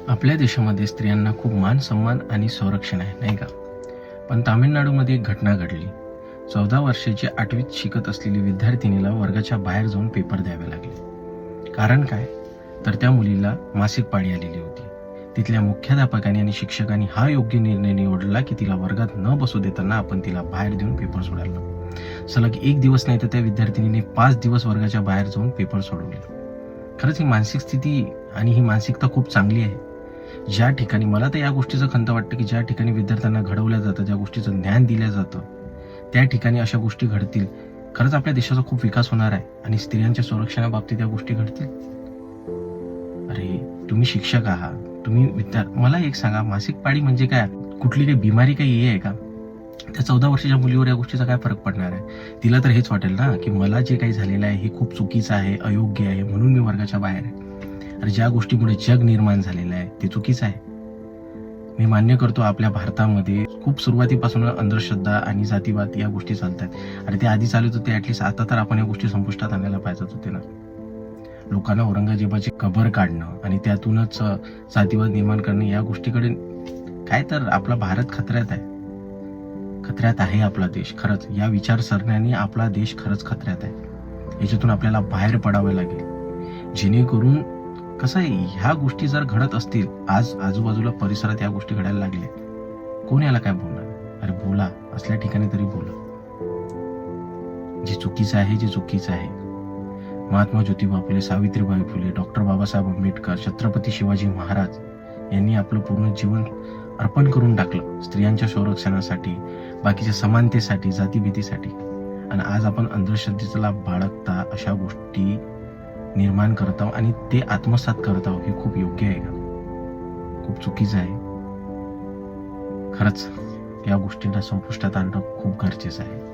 आपल्या देशामध्ये स्त्रियांना खूप मान सन्मान आणि संरक्षण आहे, नाही का? पण तामिळनाडूमध्ये एक घटना घडली. 14 वर्षाची 8वीत शिकत असलेली विद्यार्थिनीला वर्गाच्या बाहेर जाऊन पेपर द्यावे लागले. कारण काय? तर त्या मुलीला मासिक पाळी आलेली होती. तिथल्या मुख्याध्यापकांनी आणि शिक्षकांनी हा योग्य निर्णय निवडला की तिला वर्गात न बसू देताना आपण तिला बाहेर देऊन पेपर सोडायला. सलग 1 दिवस नाही तर त्या विद्यार्थिनीने 5 दिवस वर्गाच्या बाहेर जाऊन पेपर सोडवले. खरंच ही मानसिक स्थिती आणि ही मानसिकता खूप चांगली आहे. ज्या ठिकाणी मला तर या गोष्टीचं खंत वाटतं की ज्या ठिकाणी विद्यार्थ्यांना घडवलं जातं, ज्या गोष्टीचं ज्ञान दिलं जातं, त्या ठिकाणी अशा गोष्टी घडतील. खरंच आपल्या देशाचा खूप विकास होणार आहे आणि स्त्रियांच्या संरक्षणाबाबतीत या गोष्टी घडतील. अरे, तुम्ही शिक्षक आहात, तुम्ही मला एक सांगा, मासिक पाळी म्हणजे काय? कुठली काही बिमारी काही आहे का? त्या 14 वर्षाच्या मुलीवर या गोष्टीचा काय फरक पडणार आहे? तिला तर हेच वाटेल ना की मला जे काही झालेलं आहे हे खूप चुकीचं आहे, अयोग्य आहे, म्हणून मी वर्गाच्या बाहेर आहे. आणि ज्या गोष्टीमुळे जग निर्माण झालेलं आहे ते चुकीचं आहे. मी मान्य करतो आपल्या भारतामध्ये खूप सुरुवातीपासून अंधश्रद्धा आणि जातीवाद या गोष्टी चालतात. आणि ते आधी चालत होते, ऍटलीस्ट आता तर आपण या गोष्टी संपुष्टात आणायला पाहिजेत होते ना. लोकांना औरंगजेबाची कबर काढणं आणि त्यातूनच जातीवाद निर्माण करणं या गोष्टीकडे काय, तर आपला भारत खतऱ्यात आहे. खतऱ्यात आहे आपला देश. खरंच या विचारसरण्याने आपला देश खरंच खतऱ्यात आहे. याच्यातून आपल्याला बाहेर पडावे लागेल, जेणेकरून कसं आहे, ह्या गोष्टी जर घडत असतील, आज आजूबाजूला परिसरात या गोष्टी घडायला लागल्या, कोण याला काय बोलणार? अरे बोला, असल्या ठिकाणी तरी बोला. जे चुकीचं आहे, जे चुकीचं आहे. महात्मा ज्योतिबा फुले, सावित्रीबाई फुले, डॉक्टर बाबासाहेब आंबेडकर, छत्रपती शिवाजी महाराज यांनी आपलं पूर्ण जीवन अर्पण करून टाकलं स्त्रियांच्या संरक्षणासाठी, बाकीच्या समानतेसाठी, जातीभीतीसाठी. आणि आज आपण अंधश्रद्धेला बाळगता अशा गोष्टी निर्माण करत आहोत आणि ते आत्मसात करत आहोत. हे खूप योग्य आहे का? खूप चुकीचं आहे. खरंच या गोष्टींना संपुष्टात आणणं खूप गरजेचं आहे.